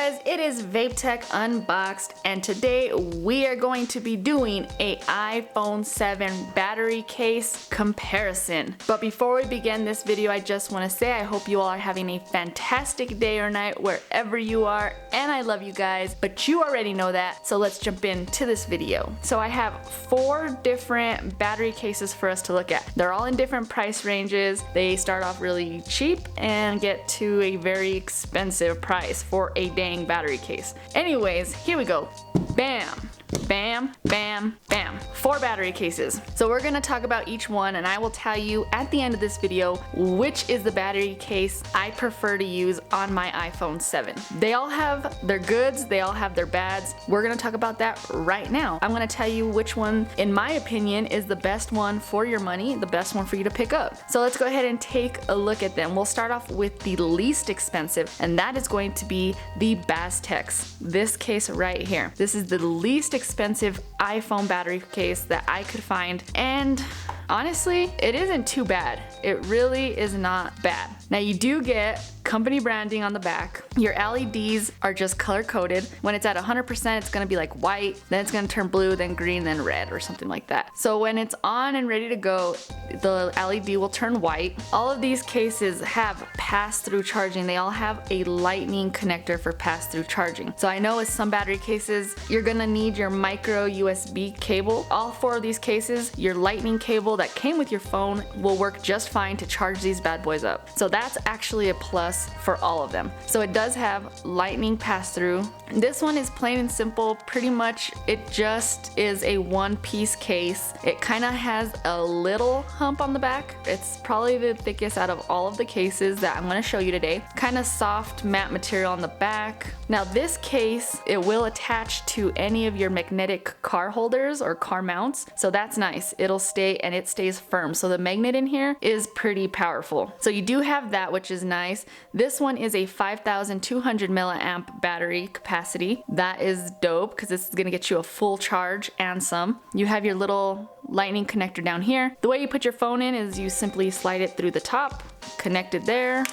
guys, it is Vapetech Unboxed, and today we are going to be doing a iPhone 7 battery case comparison. But before we begin this video, I just want to say I hope you all are having a fantastic day or night wherever you are, and I love you guys, but you already know that, so let's jump into this video. So I have 4 different battery cases for us to look at. They're all in different price ranges. They start off really cheap and get to a very expensive price for a dang battery case. Anyways, here we go. Bam! Bam, bam, bam. 4 battery cases. So we're gonna talk about each one, and I will tell you at the end of this video which is the battery case I prefer to use on my iPhone 7. They all have their goods, they all have their bads. We're gonna talk about that right now. I'm gonna tell you which one, in my opinion, is the best one for your money, the best one for you to pick up. So let's go ahead and take a look at them. We'll start off with the least expensive, and that is going to be the Bastex. This case right here. This is the least expensive iPhone battery case that I could find, and honestly, it isn't too bad. It really is not bad. Now you do get company branding on the back. Your LEDs are just color coded. When it's at 100%, it's gonna be like white, then it's gonna turn blue, then green, then red, or something like that. So when it's on and ready to go, the LED will turn white. All of these cases have pass-through charging. They all have a lightning connector for pass-through charging. So I know with some battery cases, you're gonna need your micro USB cable. All 4 of these cases, your lightning cable that came with your phone will work just fine to charge these bad boys up. So that's actually a plus for all of them. So it does have lightning pass-through. This one is plain and simple. Pretty much it just is a one-piece case. It kind of has a little hump on the back. It's probably the thickest out of all of the cases that I'm going to show you today. Kind of soft matte material on the back. Now this case, it will attach to any of your magnetic car holders or car mounts. So that's nice. It'll stay, and it stays firm. So the magnet in here is pretty powerful. So you do have that, which is nice. This one is a 5,200 milliamp battery capacity. That is dope because this is going to get you a full charge and some. You have your little lightning connector down here. The way you put your phone in is you simply slide it through the top, connect it there,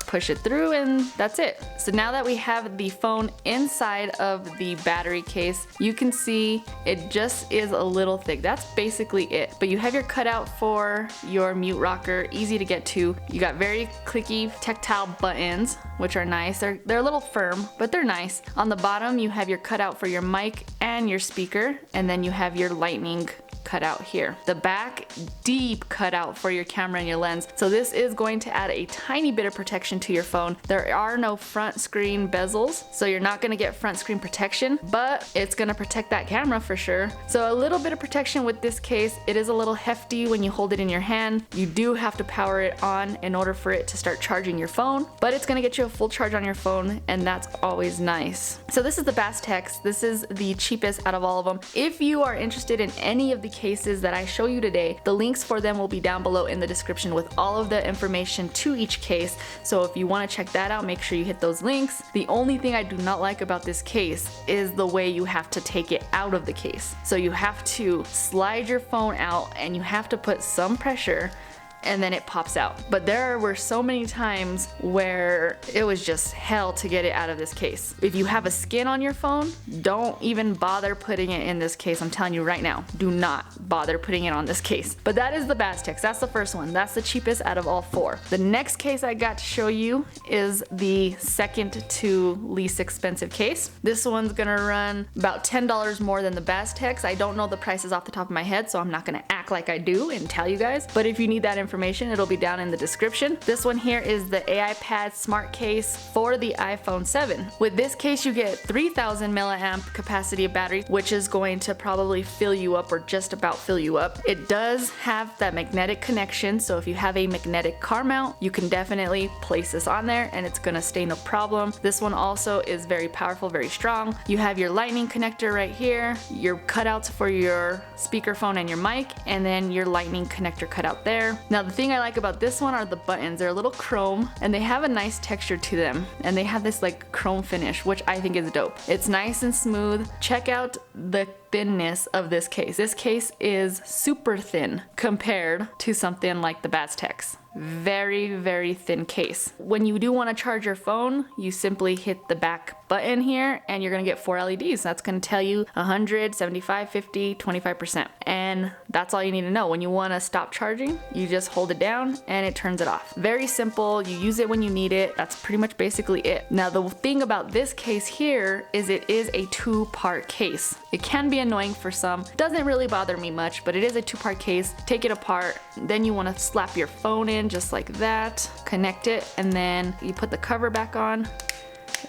push it through, and that's it. So now that we have the phone inside of the battery case, you can see it just is a little thick. That's basically it. But you have your cutout for your mute rocker, easy to get to. You got very clicky tactile buttons, which are nice. They're a little firm, but they're nice. On the bottom, you have your cutout for your mic and your speaker, and then you have your lightning cutout here. The back, deep cutout for your camera and your lens. So this is going to add a tiny bit of protection to your phone. There are no front screen bezels, so you're not gonna get front screen protection, but it's gonna protect that camera for sure. So a little bit of protection with this case. It is a little hefty when you hold it in your hand. You do have to power it on in order for it to start charging your phone, but it's gonna get you a full charge on your phone, and that's always nice. So this is the Bastex. This is the cheapest out of all of them. If you are interested in any of the cases that I show you today, the links for them will be down below in the description with all of the information to each case. So if you want to check that out, make sure you hit those links. The only thing I do not like about this case is the way you have to take it out of the case. So you have to slide your phone out and you have to put some pressure, and then it pops out. But there were so many times where it was just hell to get it out of this case. If you have a skin on your phone, don't even bother putting it in this case. I'm telling you right now, do not bother putting it on this case. But that is the Bastex. That's the first one. That's the cheapest out of all 4. The next case I got to show you is the second to least expensive case. This one's gonna run about $10 more than the Bastex. I don't know the prices off the top of my head, so I'm not gonna act like I do and tell you guys. But if you need that information, it'll be down in the description. This one here is the Aipad smart case for the iPhone 7. With this case, you get 3,000 milliamp capacity of battery, which is going to probably fill you up, or just about fill you up. It does have that magnetic connection, so if you have a magnetic car mount, you can definitely place this on there and it's gonna stay no problem. This one also is very powerful, very strong. You have your lightning connector right here, your cutouts for your speakerphone and your mic, and then your lightning connector cutout there. Now the thing I like about this one are the buttons. They're a little chrome and they have a nice texture to them, and they have this like chrome finish, which I think is dope. It's nice and smooth. Check out the thinness of this case. This case is super thin compared to something like the Bastex. Very, very thin case. When you do want to charge your phone, you simply hit the back button here and you're gonna get 4 LEDs. That's gonna tell you 100, 75, 50, 25%. And that's all you need to know. When you wanna stop charging, you just hold it down and it turns it off. Very simple, you use it when you need it. That's pretty much basically it. Now the thing about this case here is it is a 2-part case. It can be annoying for some. Doesn't really bother me much, but it is a 2-part case. Take it apart, then you wanna slap your phone in just like that, connect it, and then you put the cover back on.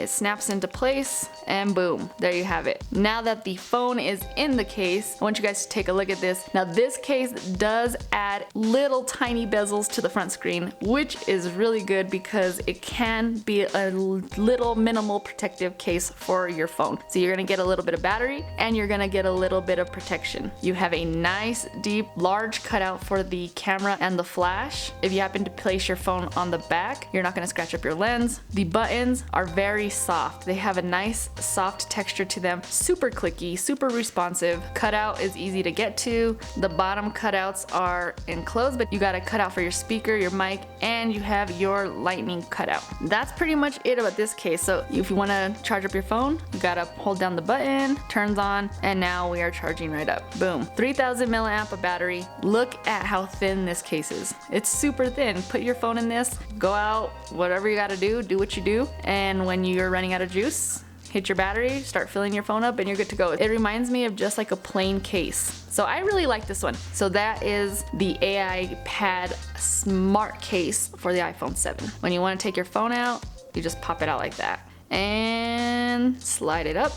It snaps into place and boom, there you have it. Now that the phone is in the case, I want you guys to take a look at this. Now this case does add little tiny bezels to the front screen, which is really good because it can be a little minimal protective case for your phone. So you're gonna get a little bit of battery and you're gonna get a little bit of protection. You have a nice, deep, large cutout for the camera and the flash. If you happen to place your phone on the back, you're not gonna scratch up your lens. The buttons are very soft. They have a nice soft texture to them, super clicky, super responsive. Cutout is easy to get to. The bottom cutouts are enclosed, but you got a cutout for your speaker, your mic, and you have your lightning cutout. That's pretty much it about this case. So if you want to charge up your phone, you gotta hold down the button, turns on, and now we are charging right up. Boom. 3000 milliamp of battery. Look at how thin this case is. It's super thin. Put your phone in this, go out, whatever you gotta do what you do, and when you're running out of juice, hit your battery, start filling your phone up, and you're good to go. It reminds me of just like a plain case. So I really like this one. So that is the Aipad smart case for the iPhone 7. When you want to take your phone out, you just pop it out like that and slide it up.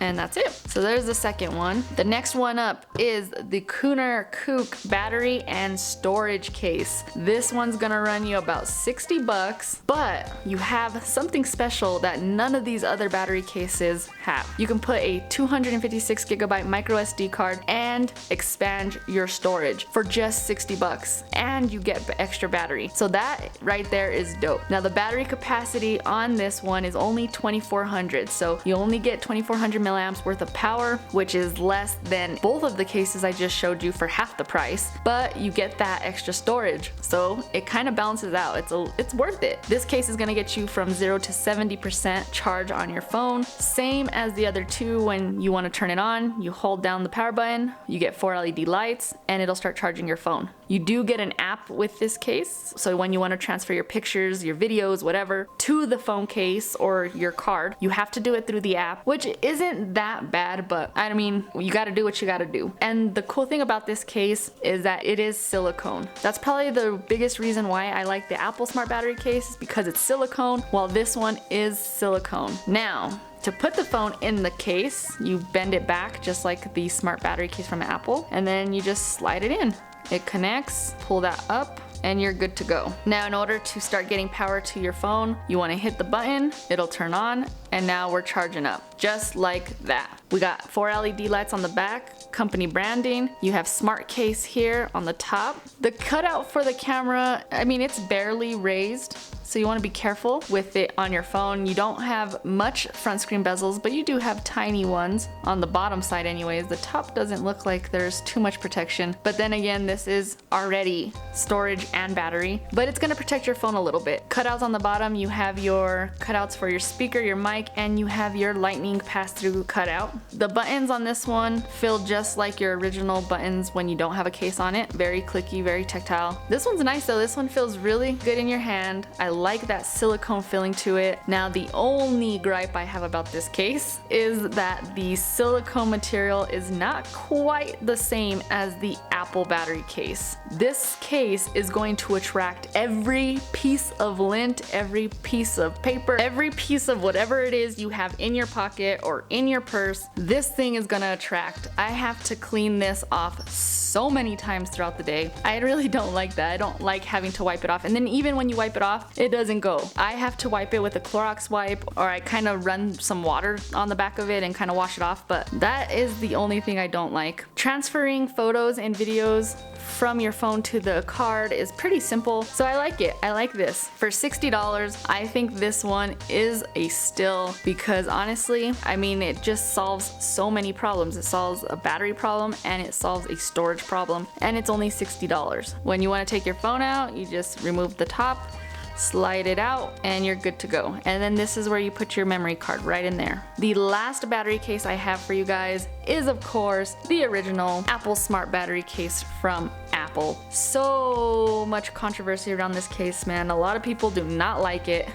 And that's it. So there's the second one. The next one up is the Kuner Kuke battery and storage case. This one's gonna run you about 60 bucks, but you have something special that none of these other battery cases have. You can put a 256 gigabyte micro SD card and expand your storage for just 60 bucks. And you get extra battery. So that right there is dope. Now the battery capacity on this one is only 2400. So you only get 2400 milliamps worth of power, which is less than both of the cases I just showed you for half the price, but you get that extra storage. So it kind of balances out. It's worth it. This case is gonna get you from 0 to 70% charge on your phone. Same as the other two. When you want to turn it on, you hold down the power button, you get 4 LED lights, and it'll start charging your phone. You do get an app with this case, so when you want to transfer your pictures, your videos, whatever, to the phone case or your card, you have to do it through the app, which isn't that bad, but I mean, you gotta do what you gotta do. And the cool thing about this case is that it is silicone. That's probably the biggest reason why I like the Apple Smart Battery case, is because it's silicone, while this one is silicone. Now, to put the phone in the case, you bend it back just like the Smart Battery case from Apple, and then you just slide it in. It connects, pull that up, and you're good to go. Now in order to start getting power to your phone, you want to hit the button, it'll turn on, and now we're charging up. Just like that. We got 4 LED lights on the back, company branding. You have smart case here on the top. The cutout for the camera, I mean, it's barely raised, so you want to be careful with it on your phone. You don't have much front screen bezels, but you do have tiny ones on the bottom side anyways. The top doesn't look like there's too much protection, but then again, this is already storage and battery, but it's gonna protect your phone a little bit. Cutouts on the bottom, you have your cutouts for your speaker, your mic, and you have your lightning pass-through cutout. The buttons on this one feel just like your original buttons when you don't have a case on it. Very clicky, very tactile. This one's nice though. This one feels really good in your hand. I like that silicone feeling to it. Now the only gripe I have about this case is that the silicone material is not quite the same as the Apple battery case. This case is going to attract every piece of lint, every piece of paper, every piece of whatever it is you have in your pocket or in your purse. This thing is gonna attract. I have to clean this off so many times throughout the day. I really don't like that. I don't like having to wipe it off. And then even when you wipe it off, it doesn't go. I have to wipe it with a Clorox wipe, or I kind of run some water on the back of it and kind of wash it off, but that is the only thing I don't like. Transferring photos and videos from your phone to the card is pretty simple, so I like it. I like this. For $60, I think this one is a steal, because honestly, I mean, it just solves so many problems. It solves a battery problem and it solves a storage problem, and it's only $60. When you want to take your phone out, you just remove the top, slide it out, and you're good to go. And then this is where you put your memory card right in there. The last battery case I have for you guys is, of course, the original Apple Smart battery case from Apple. So much controversy around this case, man. A lot of people do not like it.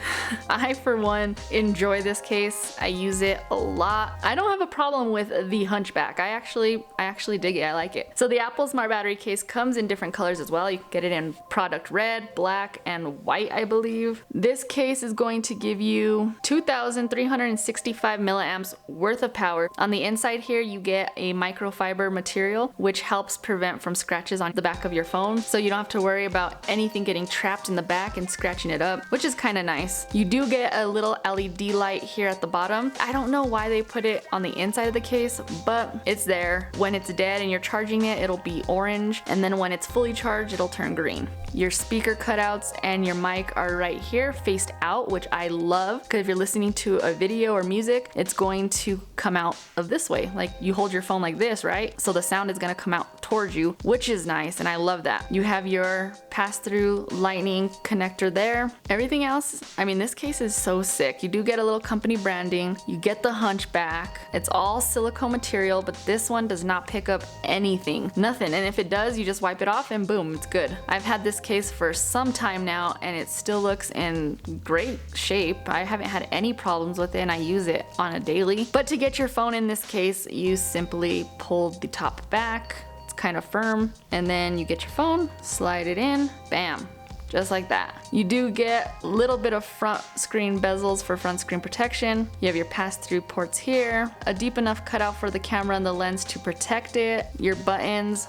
I, for one, enjoy this case. I use it a lot. I don't have a problem with the hunchback. I actually dig it. I like it. So the Apple Smart battery case comes in different colors as well. You can get it in product red, black, and white, I believe. This case is going to give you 2,365 milliamps worth of power. On the inside here, you get a microfiber material, which helps prevent from scratches on the back of your phone. So you don't have to worry about anything getting trapped in the back and scratching it up, which is kind of nice. You do get a little LED light here at the bottom. I don't know why they put it on the inside of the case, but it's there. When it's dead and you're charging it, it'll be orange, and then when it's fully charged, it'll turn green. Your speaker cutouts and your mic are right here faced out, which I love, because if you're listening to a video or music, it's going to come out of this way. Like, you hold your phone like this, right? So the sound is going to come out towards you, which is nice, and I love that. You have your pass-through lightning connector there. Everything else, I mean, this case is so sick. You do get a little company branding. You get the hunchback. It's all silicone material, but this one does not pick up anything. Nothing. And if it does, you just wipe it off and boom, it's good. I've had this case for some time now and it still looks in great shape. I haven't had any problems with it and I use it on a daily. But to get your phone in this case, you simply pull the top back. It's kind of firm, and then you get your phone, slide it in, bam. Just like that. You do get a little bit of front screen bezels for front screen protection. You have your pass-through ports here, a deep enough cutout for the camera and the lens to protect it. Your buttons,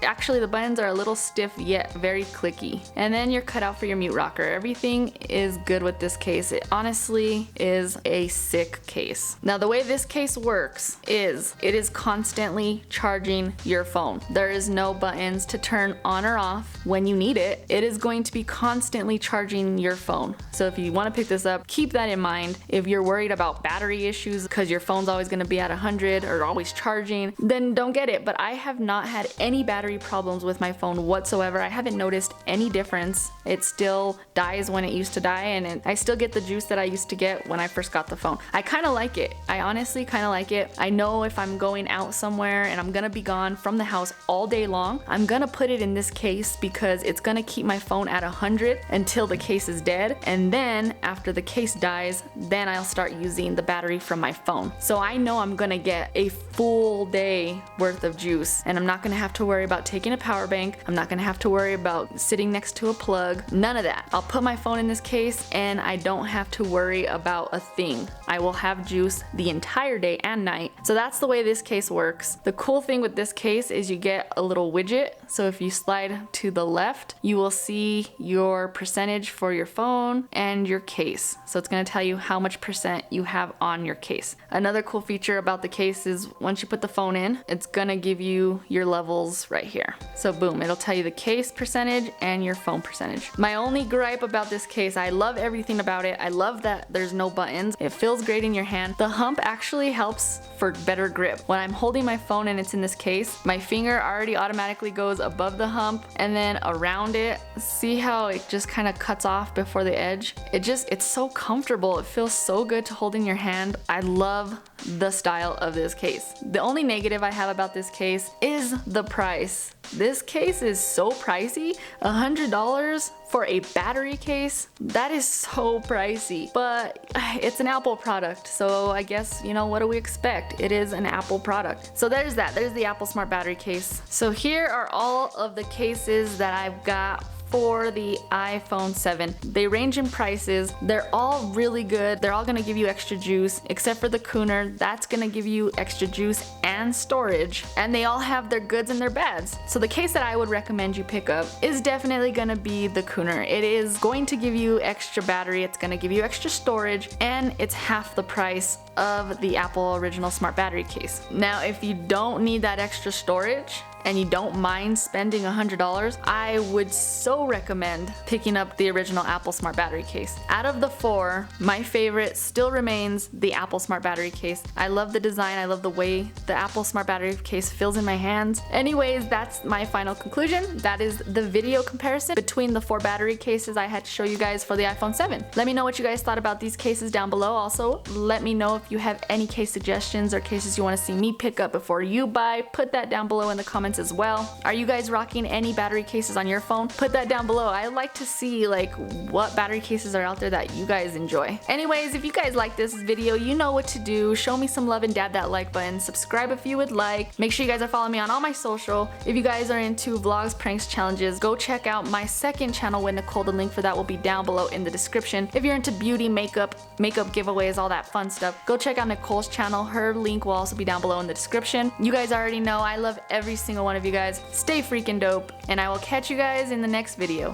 actually the buttons are a little stiff yet very clicky. And then your cutout for your mute rocker. Everything is good with this case. It honestly is a sick case. Now the way this case works is it is constantly charging your phone. There is no buttons to turn on or off when you need it. It is going to be constantly charging your phone. So if you want to pick this up, keep that in mind. If you're worried about battery issues because your phone's always going to be at 100 or always charging, then don't get it. But I have not had any battery problems with my phone whatsoever. I haven't noticed any difference. It still dies when it used to die, and I still get the juice that I used to get when I first got the phone. I kind of like it. I honestly kind of like it. I know if I'm going out somewhere and I'm gonna be gone from the house all day long, I'm gonna put it in this case because it's gonna keep my phone at 100 until the case is dead, and then after the case dies, then I'll start using the battery from my phone. So I know I'm gonna get a full day worth of juice, and I'm not gonna have to worry about taking a power bank. I'm not gonna have to worry about sitting next to a plug. None of that. I'll put my phone in this case and I don't have to worry about a thing. I will have juice the entire day and night. So that's the way this case works. The cool thing with this case is you get a little widget. So if you slide to the left, you will see your percentage for your phone and your case. So it's going to tell you how much percent you have on your case. Another cool feature about the case is once you put the phone in, it's going to give you your levels right here. So boom, it'll tell you the case percentage and your phone percentage. My only gripe about this case, I love everything about it. I love that there's no buttons. It feels great in your hand. The hump actually helps for better grip. When I'm holding my phone and it's in this case, my finger already automatically goes above the hump and then around it. See how it just kind of cuts off before the edge? It's so comfortable. It feels so good to hold in your hand. I love the style of this case. The only negative I have about this case is the price. This case is so pricey. $100 for a battery case? That is so pricey. But it's an Apple product, so I guess, you know, what do we expect? It is an Apple product. So there's that. There's the Apple Smart battery case. So here are all of the cases that I've got for the iPhone 7. They range in prices. They're all really good. They're all gonna give you extra juice, except for the Kuner. That's gonna give you extra juice and storage. And they all have their goods and their bads. So the case that I would recommend you pick up is definitely gonna be the Kuner. It is going to give you extra battery, it's gonna give you extra storage, and it's half the price of the Apple original smart battery case. Now, if you don't need that extra storage, and you don't mind spending $100, I would so recommend picking up the original Apple Smart Battery case. Out of the four, my favorite still remains the Apple Smart Battery case. I love the design, I love the way the Apple Smart Battery case feels in my hands. Anyways, that's my final conclusion. That is the video comparison between the four battery cases I had to show you guys for the iPhone 7. Let me know what you guys thought about these cases down below. Also, let me know if you have any case suggestions or cases you want to see me pick up before you buy. Put that down below in the comments as well. Are you guys rocking any battery cases on your phone? Put that down below. I'd like to see like what battery cases are out there that you guys enjoy. Anyways, if you guys like this video, you know what to do. Show me some love and dab that like button. Subscribe if you would like. Make sure you guys are following me on all my social. If you guys are into vlogs, pranks, challenges, go check out my second channel with Nicole. The link for that will be down below in the description. If you're into beauty, makeup giveaways, all that fun stuff, go check out Nicole's channel. Her link will also be down below in the description. You guys already know I love every single one of you guys. Stay freaking dope, and I will catch you guys in the next video.